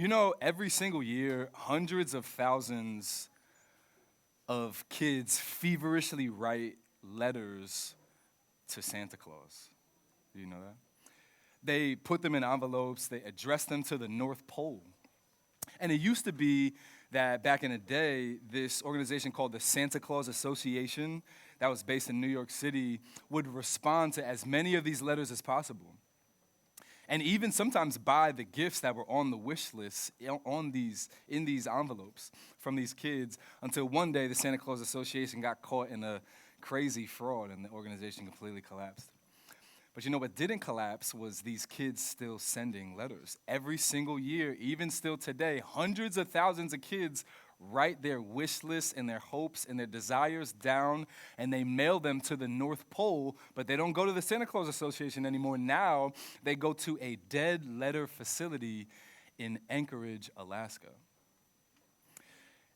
You know, every single year, hundreds of thousands of kids feverishly write letters to Santa Claus. Do you know that? They put them in envelopes, they address them to the North Pole. And it used to be that back in the day, this organization called the Santa Claus Association, that was based in New York City, would respond to as many of these letters as possible. And even sometimes buy the gifts that were on the wish list in these envelopes from these kids, until one day the Santa Claus Association got caught in a crazy fraud and the organization completely collapsed. But you know what didn't collapse was these kids still sending letters. Every single year, even still today, hundreds of thousands of kids write their wish lists and their hopes and their desires down, and they mail them to the North Pole, but they don't go to the Santa Claus Association anymore. Now they go to a dead letter facility in Anchorage, Alaska.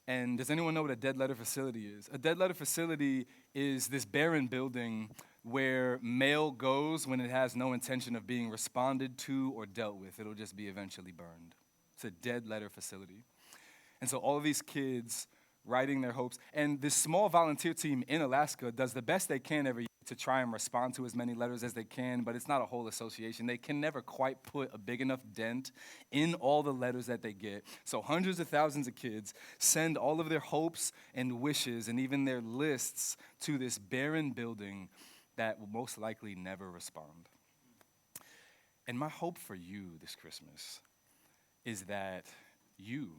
And does anyone know what a dead letter facility is? A dead letter facility is this barren building where mail goes when it has no intention of being responded to or dealt with. It'll just be eventually burned. It's a dead letter facility. And so all of these kids writing their hopes, and this small volunteer team in Alaska does the best they can every year to try and respond to as many letters as they can, but it's not a whole association. They can never quite put a big enough dent in all the letters that they get. So hundreds of thousands of kids send all of their hopes and wishes and even their lists to this barren building that will most likely never respond. And my hope for you this Christmas is that you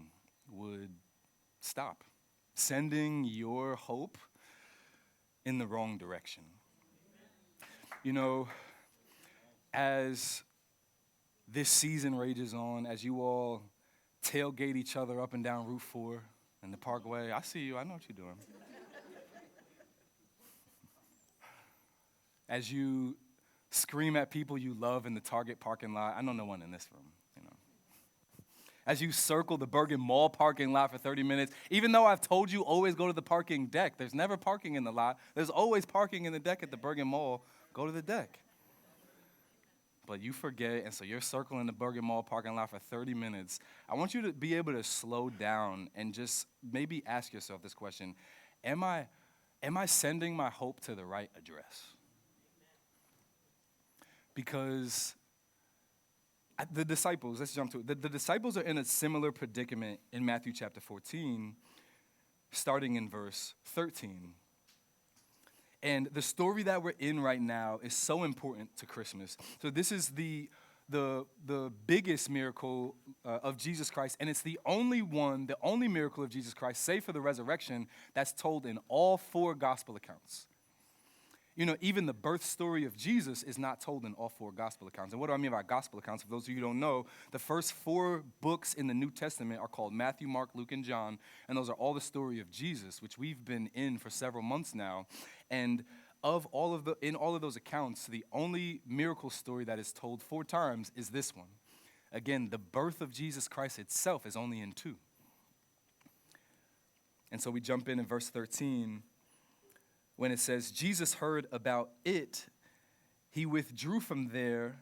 would stop sending your hope in the wrong direction. You know, as this season rages on, as you all tailgate each other up and down Route 4 and the Parkway, I see you, I know what you're doing. As you scream at people you love in the Target parking lot, I know no one in this room, you know. As you circle the Bergen Mall parking lot for 30 minutes, even though I've told you always go to the parking deck, there's never parking in the lot. There's always parking in the deck at the Bergen Mall. Go to the deck. But you forget, and so you're circling the Bergen Mall parking lot for 30 minutes. I want you to be able to slow down and just maybe ask yourself this question: Am I sending my hope to the right address? Because the disciples, let's jump to it. The disciples are in a similar predicament in Matthew chapter 14, starting in verse 13. And the story that we're in right now is so important to Christmas. So this is the biggest miracle of Jesus Christ, and it's the only miracle of Jesus Christ, save for the resurrection, that's told in all four gospel accounts. You know, even the birth story of Jesus is not told in all four gospel accounts. And what do I mean by gospel accounts? For those of you who don't know, the first four books in the New Testament are called Matthew, Mark, Luke, and John. And those are all the story of Jesus, which we've been in for several months now. And in all of those accounts, the only miracle story that is told four times is this one. Again, the birth of Jesus Christ itself is only in two. And so we jump in verse 13. When it says, Jesus heard about it, he withdrew from there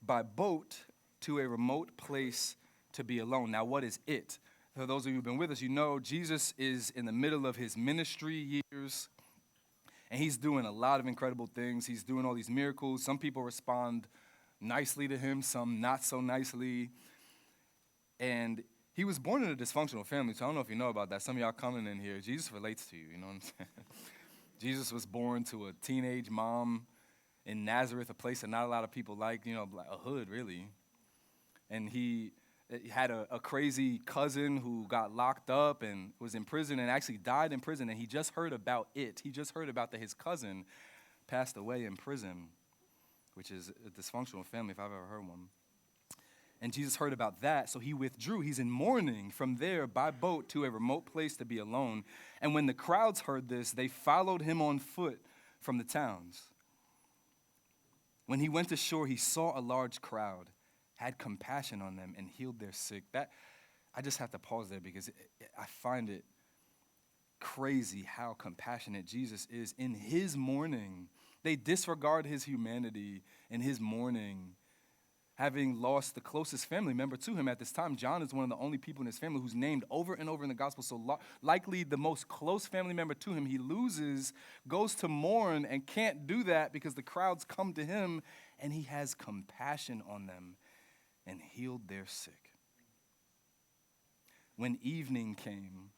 by boat to a remote place to be alone. Now, what is it? For those of you who've been with us, you know Jesus is in the middle of his ministry years, and he's doing a lot of incredible things. He's doing all these miracles. Some people respond nicely to him, some not so nicely. And he was born in a dysfunctional family, so I don't know if you know about that. Some of y'all coming in here, Jesus relates to you, you know what I'm saying? Jesus was born to a teenage mom in Nazareth, a place that not a lot of people like, you know, a hood, really. And he had a crazy cousin who got locked up and was in prison and actually died in prison, and he just heard about it. He just heard about that his cousin passed away in prison, which is a dysfunctional family if I've ever heard one. And Jesus heard about that, so he withdrew. He's in mourning from there by boat to a remote place to be alone. And when the crowds heard this, they followed him on foot from the towns. When he went ashore, he saw a large crowd, had compassion on them, and healed their sick. I just have to pause there because I find it crazy how compassionate Jesus is in his mourning. They disregard his humanity in his mourning. having lost the closest family member to him at this time. John is one of the only people in his family who's named over and over in the gospel. So likely the most close family member to him, he loses, goes to mourn, and can't do that because the crowds come to him, and he has compassion on them and healed their sick. When evening came,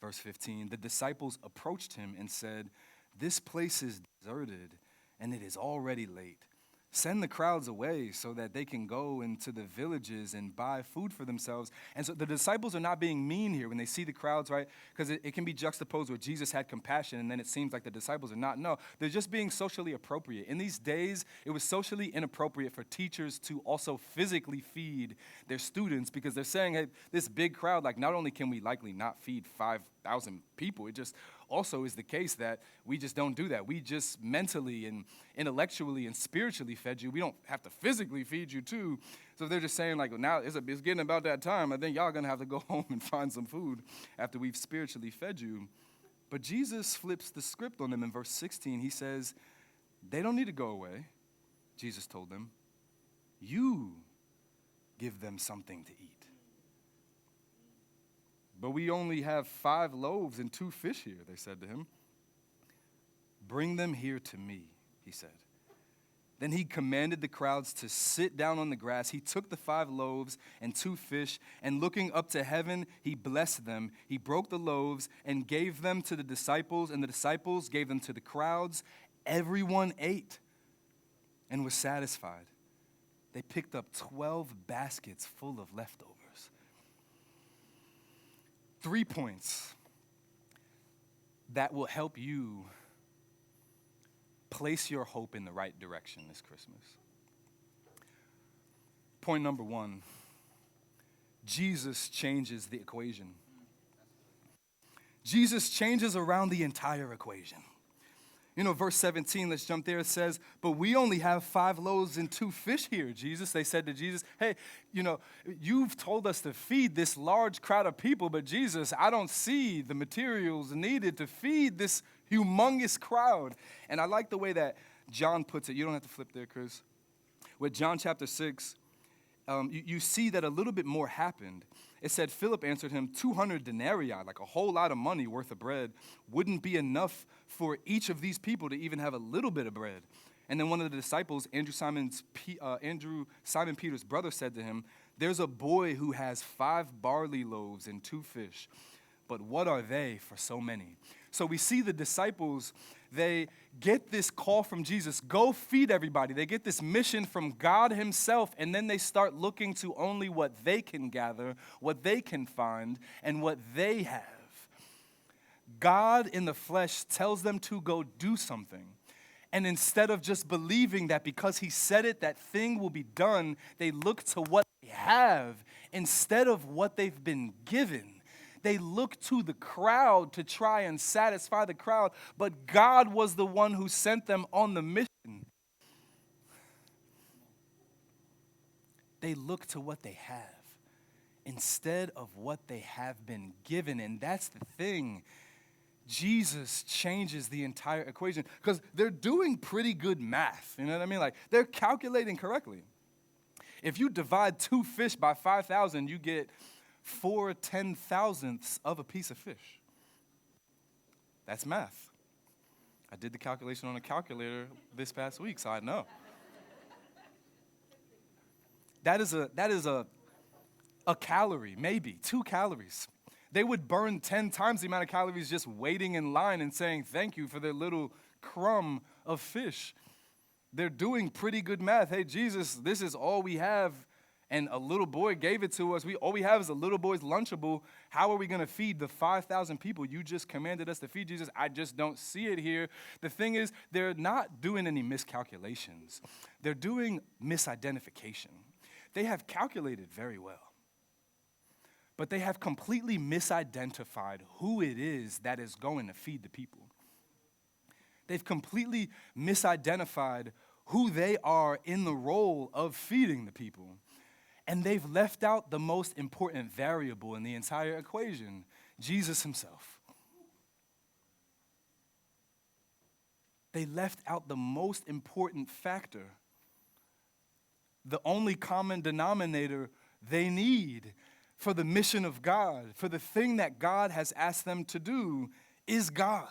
verse 15, the disciples approached him and said, "This place is deserted, and it is already late. Send the crowds away so that they can go into the villages and buy food for themselves." And so the disciples are not being mean here when they see the crowds, right? Because it can be juxtaposed where Jesus had compassion and then it seems like the disciples are not. No, they're just being socially appropriate. In these days, it was socially inappropriate for teachers to also physically feed their students because they're saying, hey, this big crowd, like not only can we likely not feed 5,000 people, it just also is the case that we just don't do that. We just mentally and intellectually and spiritually fed you. We don't have to physically feed you too. So they're just saying like, well, now it's getting about that time. I think y'all gonna have to go home and find some food after we've spiritually fed you. But Jesus flips the script on them in verse 16. He says, they don't need to go away. Jesus told them, you give them something to eat. But we only have 5 loaves and 2 fish here, they said to him. Bring them here to me, he said. Then he commanded the crowds to sit down on the grass. He took the 5 loaves and 2 fish, and looking up to heaven, he blessed them. He broke the loaves and gave them to the disciples, and the disciples gave them to the crowds. Everyone ate and was satisfied. They picked up 12 baskets full of leftovers. 3 points that will help you place your hope in the right direction this Christmas. Point number 1, Jesus changes the equation. Jesus changes around the entire equation. You know, verse 17, let's jump there. It says, but we only have 5 loaves and 2 fish here, Jesus. They said to Jesus, hey, you know, you've told us to feed this large crowd of people, but Jesus, I don't see the materials needed to feed this humongous crowd. And I like the way that John puts it. You don't have to flip there, Chris. With John chapter 6, you see that a little bit more happened. It said, Philip answered him, 200 denarii, like a whole lot of money worth of bread, wouldn't be enough for each of these people to even have a little bit of bread. And then one of the disciples, Simon Peter's brother, said to him, there's a boy who has 5 barley loaves and 2 fish, but what are they for so many? So we see the disciples, they get this call from Jesus, go feed everybody. They get this mission from God himself, and then they start looking to only what they can gather, what they can find, and what they have. God in the flesh tells them to go do something. And instead of just believing that because he said it, that thing will be done, they look to what they have instead of what they've been given. They look to the crowd to try and satisfy the crowd, but God was the one who sent them on the mission. They look to what they have instead of what they have been given, and that's the thing. Jesus changes the entire equation because they're doing pretty good math. You know what I mean? Like, they're calculating correctly. If you divide 2 fish by 5,000, you get 4 10,000ths of a piece of fish. That's math. I did the calculation on a calculator this past week, so I know. That is a calorie, maybe 2 calories. They would burn 10 times the amount of calories just waiting in line and saying thank you for their little crumb of fish. They're doing pretty good math. Hey, Jesus, this is all we have, and a little boy gave it to us. All we have is a little boy's Lunchable. How are we going to feed the 5,000 people you just commanded us to feed, Jesus? I just don't see it here. The thing is, they're not doing any miscalculations. They're doing misidentification. They have calculated very well, but they have completely misidentified who it is that is going to feed the people. They've completely misidentified who they are in the role of feeding the people. And they've left out the most important variable in the entire equation, Jesus himself. They left out the most important factor. the only common denominator they need for the mission of God, for the thing that God has asked them to do, is God.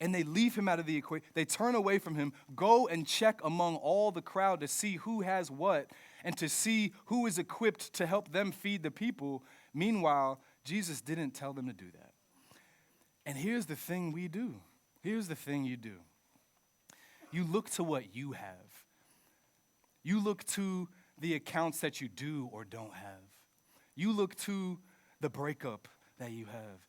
And they leave him out of the equation. They turn away from him, go and check among all the crowd to see who has what and to see who is equipped to help them feed the people. Meanwhile, Jesus didn't tell them to do that. And here's the thing we do. Here's the thing you do. You look to what you have. You look to the accounts that you do or don't have. You look to the breakup that you have.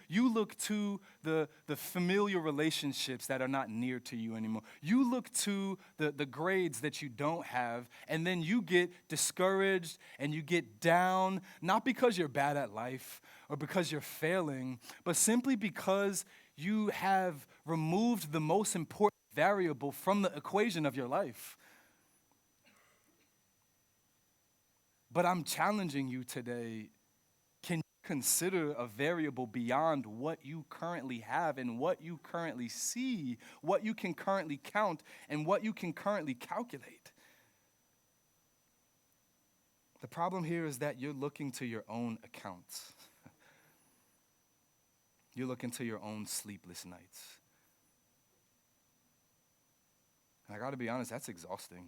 You look to the familiar relationships that are not near to you anymore. You look to the grades that you don't have, and then you get discouraged and you get down, not because you're bad at life or because you're failing, but simply because you have removed the most important variable from the equation of your life. But I'm challenging you today. Can you consider a variable beyond what you currently have and what you currently see, what you can currently count, and what you can currently calculate? The problem here is that you're looking to your own accounts. You're looking to your own sleepless nights. And I got to be honest, that's exhausting.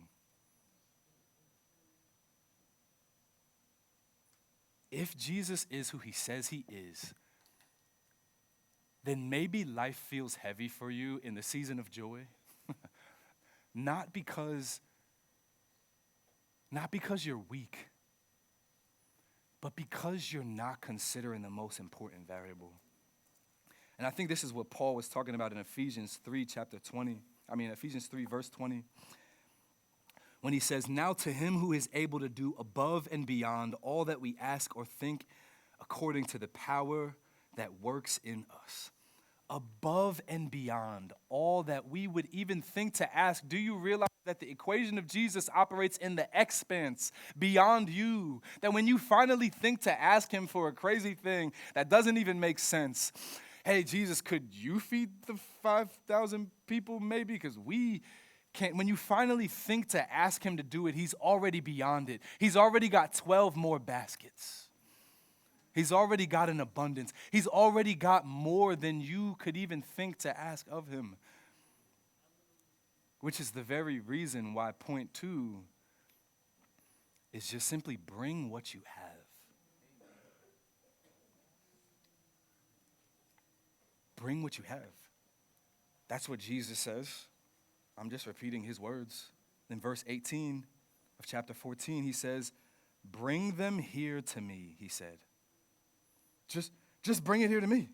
If Jesus is who he says he is, then maybe life feels heavy for you in the season of joy. Not because you're weak, but because you're not considering the most important variable. And I think this is what Paul was talking about in Ephesians 3, verse 20. When he says, now to him who is able to do above and beyond all that we ask or think according to the power that works in us. Above and beyond all that we would even think to ask. Do you realize that the equation of Jesus operates in the expanse beyond you? That when you finally think to ask him for a crazy thing that doesn't even make sense. Hey, Jesus, could you feed the 5,000 people maybe? Because we can't. When you finally think to ask him to do it, he's already beyond it. He's already got 12 more baskets. He's already got an abundance. He's already got more than you could even think to ask of him. Which is the very reason why point 2 is just simply bring what you have. Bring what you have. That's what Jesus says. I'm just repeating his words. In verse 18 of chapter 14, he says, bring them here to me, he said. Just bring it here to me.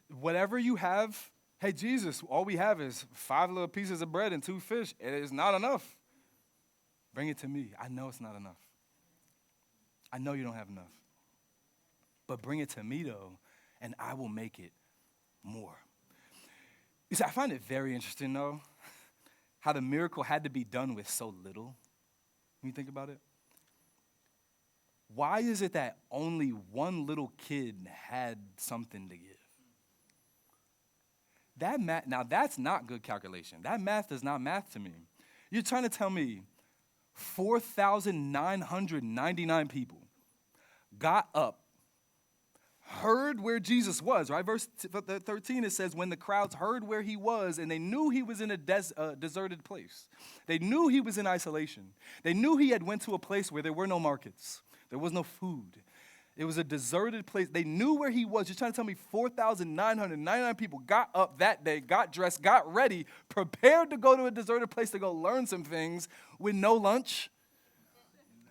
Whatever you have, hey, Jesus, all we have is 5 little pieces of bread and 2 fish. It is not enough. Bring it to me. I know it's not enough. I know you don't have enough. But bring it to me, though, and I will make it more. You see, I find it very interesting, though, how the miracle had to be done with so little. When you think about it. Why is it that only one little kid had something to give? That math, now that's not good calculation. That math does not math to me. You're trying to tell me 4,999 people got up, heard where Jesus was, right? Verse 13, it says, when the crowds heard where he was and they knew he was in a deserted place. They knew he was in isolation. They knew he had went to a place where there were no markets. There was no food. It was a deserted place. They knew where he was. You're trying to tell me 4,999 people got up that day, got dressed, got ready, prepared to go to a deserted place to go learn some things with no lunch?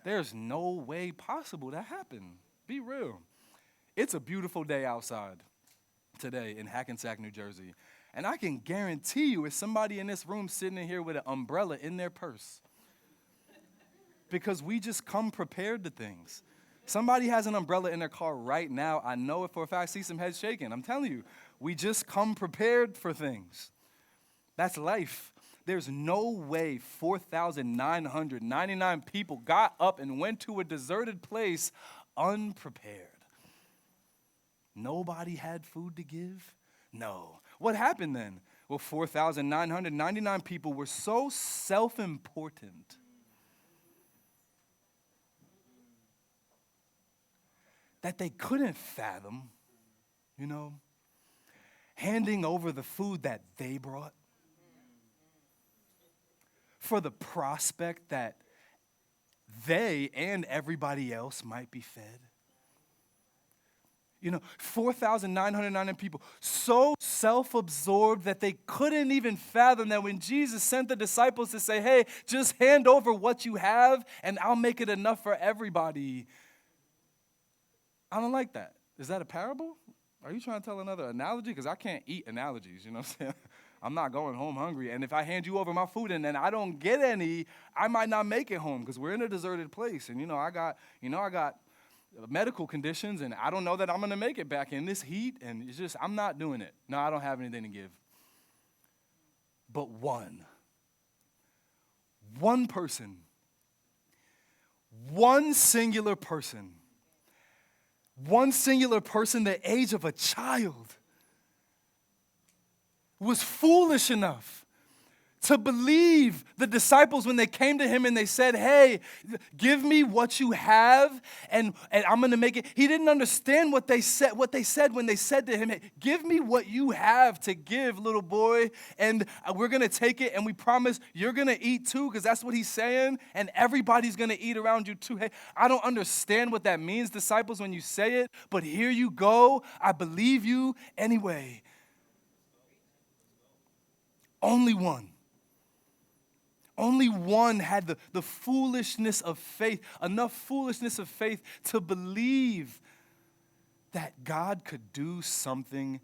There's no way possible that happened. Be real. It's a beautiful day outside today in Hackensack, New Jersey. And I can guarantee you it's somebody in this room sitting in here with an umbrella in their purse. Because we just come prepared to things. Somebody has an umbrella in their car right now. I know it for a fact. I see some heads shaking. I'm telling you, we just come prepared for things. That's life. There's no way 4,999 people got up and went to a deserted place unprepared. Nobody had food to give? No. What happened then? Well, 4,999 people were so self-important that they couldn't fathom, handing over the food that they brought for the prospect that they and everybody else might be fed. 4,999 people, so self-absorbed that they couldn't even fathom that when Jesus sent the disciples to say, hey, just hand over what you have and I'll make it enough for everybody. I don't like that. Is that a parable? Are you trying to tell another analogy? Because I can't eat analogies, you know what I'm saying? I'm not going home hungry. And if I hand you over my food and then I don't get any, I might not make it home because we're in a deserted place. And, I got medical conditions, and I don't know that I'm going to make it back in this heat, and it's just, I'm not doing it. No, I don't have anything to give. But one person, one singular person, the age of a child, was foolish enough to believe the disciples when they came to him and they said, hey, give me what you have and I'm going to make it. He didn't understand what they said when they said to him, hey, give me what you have to give, little boy, and we're going to take it and we promise you're going to eat too, because that's what he's saying, and everybody's going to eat around you too. Hey, I don't understand what that means, disciples, when you say it, but here you go. I believe you anyway. Only one had the foolishness of faith, enough foolishness of faith to believe that God could do something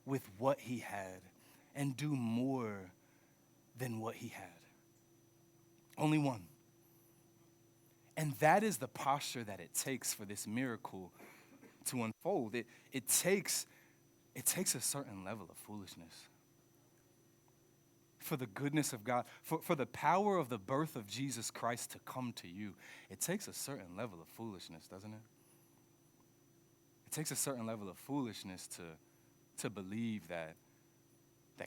with what he had and do more than what he had. Only one. And that is the posture that it takes for this miracle to unfold. It takes a certain level of foolishness. For the goodness of God, for the power of the birth of Jesus Christ to come to you, it takes a certain level of foolishness, doesn't it? It takes a certain level of foolishness to believe that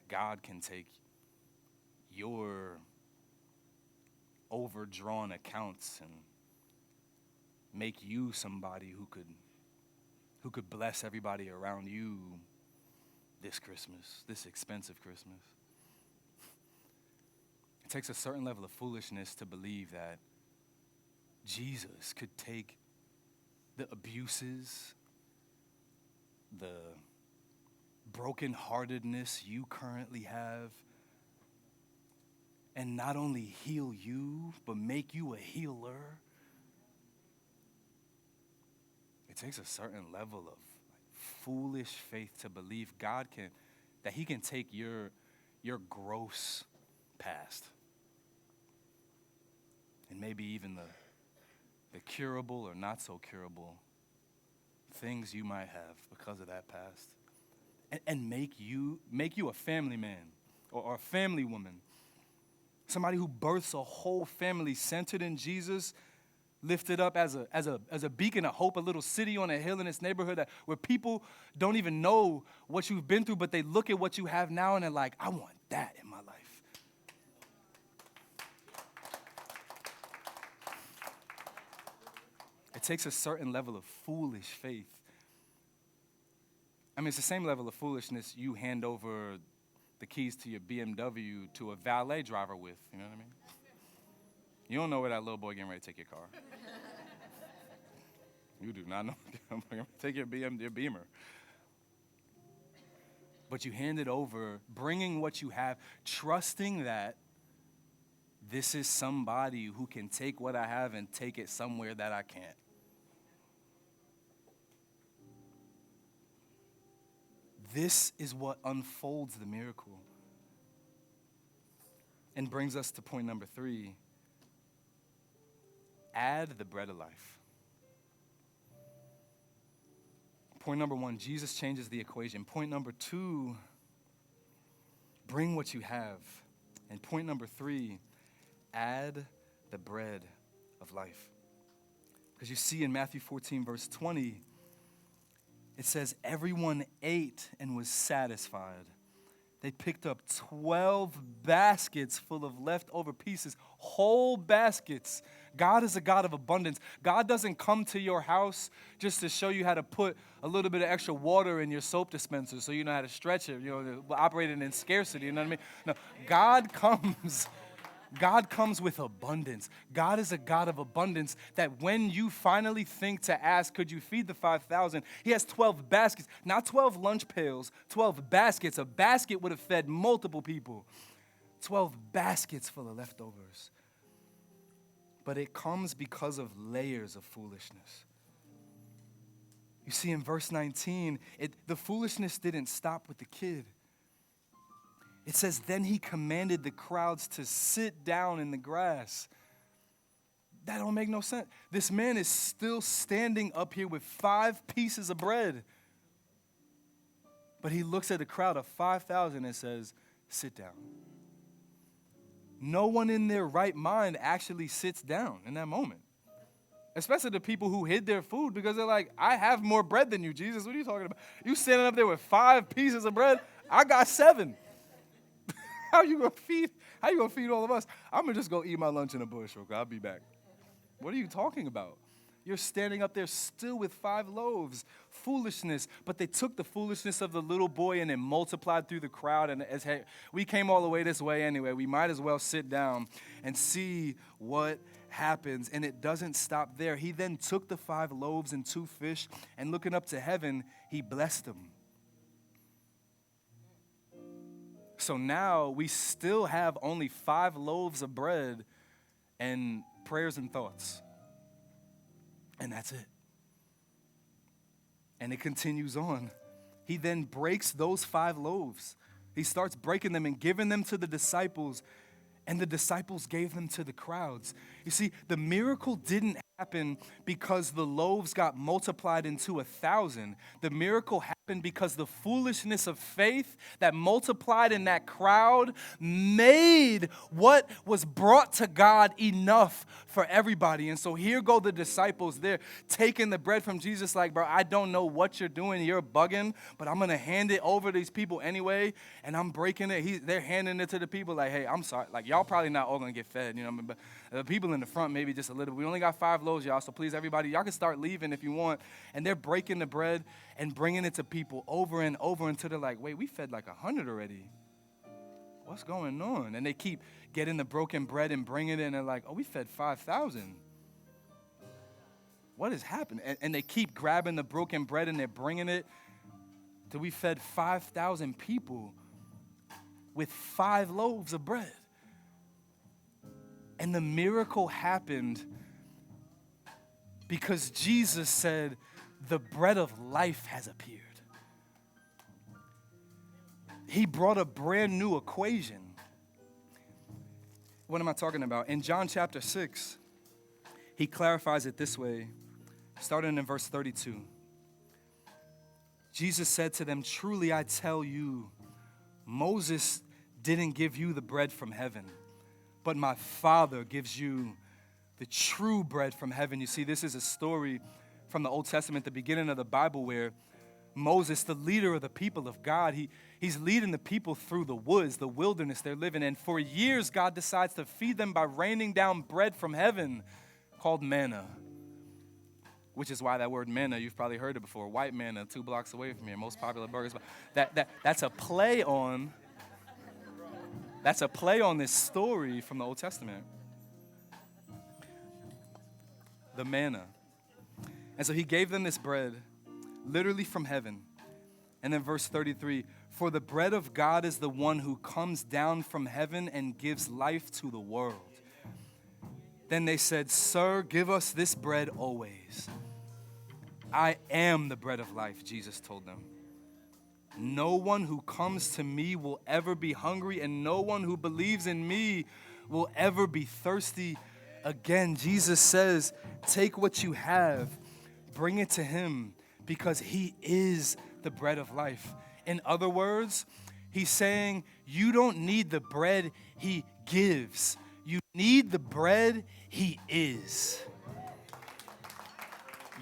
God can take your overdrawn accounts and make you somebody who could bless everybody around you this Christmas, this expensive Christmas. It takes a certain level of foolishness to believe that Jesus could take the abuses, the brokenheartedness you currently have, and not only heal you, but make you a healer. It takes a certain level of foolish faith to believe that he can take your gross past and maybe even the curable or not so curable things you might have because of that past, and make you a family man or a family woman, somebody who births a whole family centered in Jesus, lifted up as a beacon of hope, a little city on a hill in its neighborhood where people don't even know what you've been through, but they look at what you have now and they're like, I want that in my life. It takes a certain level of foolish faith. I mean, it's the same level of foolishness you hand over the keys to your BMW to a valet driver with, you know what I mean? You don't know where that little boy getting ready to take your car. You do not know. I'm going to take your Beamer. But you hand it over, bringing what you have, trusting that this is somebody who can take what I have and take it somewhere that I can't. This is what unfolds the miracle and brings us to point number 3. Add the bread of life. Point number 1, Jesus changes the equation. Point number 2, bring what you have. And point number 3, add the bread of life. Because you see in Matthew 14, verse 20, it says, everyone ate and was satisfied. They picked up 12 baskets full of leftover pieces, whole baskets. God is a God of abundance. God doesn't come to your house just to show you how to put a little bit of extra water in your soap dispenser so you know how to stretch it, operating in scarcity, you know what I mean? No, God comes with abundance. God is a God of abundance that when you finally think to ask, could you feed the 5,000? He has 12 baskets, not 12 lunch pails, 12 baskets. A basket would have fed multiple people. 12 baskets full of leftovers. But it comes because of layers of foolishness. You see, in verse 19, the foolishness didn't stop with the kid. It says, then he commanded the crowds to sit down in the grass. That don't make no sense. This man is still standing up here with 5 pieces of bread. But he looks at a crowd of 5,000 and says, sit down. No one in their right mind actually sits down in that moment. Especially the people who hid their food because they're like, I have more bread than you, Jesus. What are you talking about? You standing up there with 5 pieces of bread? I got 7. How you gonna feed all of us? I'm gonna just go eat my lunch in a bush, okay? I'll be back. What are you talking about? You're standing up there still with 5 loaves. Foolishness. But they took the foolishness of the little boy and it multiplied through the crowd. And as hey, we came all the way this way anyway, we might as well sit down and see what happens. And it doesn't stop there. He then took the 5 loaves and 2 fish, and looking up to heaven, he blessed them. So now we still have only 5 loaves of bread and prayers and thoughts. And that's it. And it continues on. He then breaks those 5 loaves. He starts breaking them and giving them to the disciples, and the disciples gave them to the crowds. You see, the miracle didn't happen because the loaves got multiplied into 1,000. The miracle happened because the foolishness of faith that multiplied in that crowd made what was brought to God enough for everybody. And so here go the disciples. They're taking the bread from Jesus like, bro, I don't know what you're doing. You're bugging, but I'm going to hand it over to these people anyway, and I'm breaking it. They're handing it to the people like, hey, I'm sorry. Like, y'all probably not all going to get fed, you know what I mean? But the people in the front maybe just a little. We only got 5 loaves, y'all, so please, everybody, y'all can start leaving if you want. And they're breaking the bread and bringing it to people over and over until they're like, wait, we fed like 100 already. What's going on? And they keep getting the broken bread and bringing it, and they're like, oh, we fed 5,000. What is happening? And they keep grabbing the broken bread and they're bringing it till we fed 5,000 people with 5 loaves of bread. And the miracle happened because Jesus said, the bread of life has appeared. He brought a brand new equation. What am I talking about? In John chapter 6, he clarifies it this way, starting in verse 32. Jesus said to them, truly I tell you, Moses didn't give you the bread from heaven, but my Father gives you the true bread from heaven. You see, this is a story from the Old Testament, the beginning of the Bible, where Moses, the leader of the people of God, he's leading the people through the woods, the wilderness they're living in. For years, God decides to feed them by raining down bread from heaven called manna, which is why that word manna, you've probably heard it before. White manna, 2 blocks away from here, most popular burgers. That's a play on this story from the Old Testament. The manna. And so he gave them this bread, literally from heaven. And then verse 33, for the bread of God is the one who comes down from heaven and gives life to the world. Then they said, sir, give us this bread always. I am the bread of life, Jesus told them. No one who comes to me will ever be hungry, and no one who believes in me will ever be thirsty again. Jesus says, take what you have, bring it to him, because he is the bread of life. In other words, he's saying you don't need the bread he gives. You need the bread he is.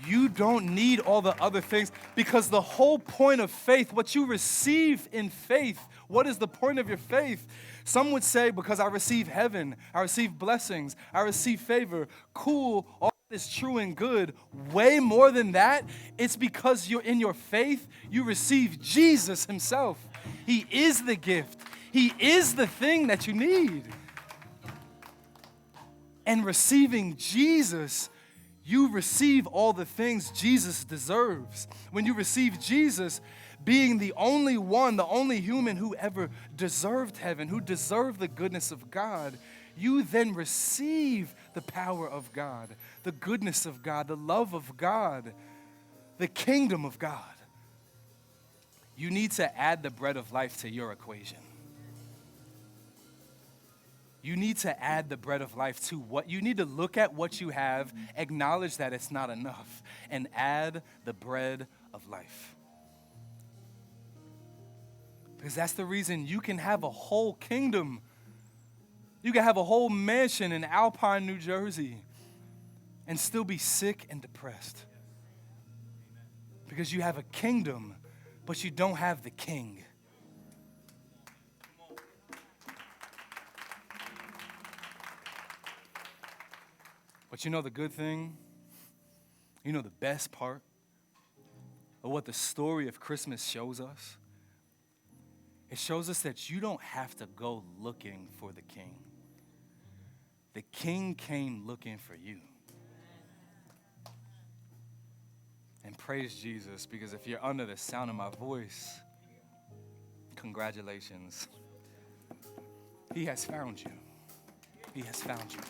You don't need all the other things, because the whole point of faith, what you receive in faith, What is the point of your faith? Some would say, because I receive heaven, I receive blessings, I receive favor. Cool, all that is true and good. Way more than that, it's because you're in your faith, you receive Jesus himself. He is the gift. He is the thing that you need. And receiving Jesus, you receive all the things Jesus deserves. When you receive Jesus, being the only one, the only human who ever deserved heaven, who deserved the goodness of God, you then receive the power of God, the goodness of God, the love of God, the kingdom of God. You need to add the bread of life to your equation. You need to add the bread of life to what you need to look at what you have, acknowledge that it's not enough, and add the bread of life. Because that's the reason you can have a whole kingdom. You can have a whole mansion in Alpine, New Jersey, and still be sick and depressed. Because you have a kingdom, but you don't have the king. But you know the good thing? You know the best part of what the story of Christmas shows us? It shows us that you don't have to go looking for the king. The king came looking for you. And praise Jesus, because if you're under the sound of my voice, congratulations. He has found you. He has found you.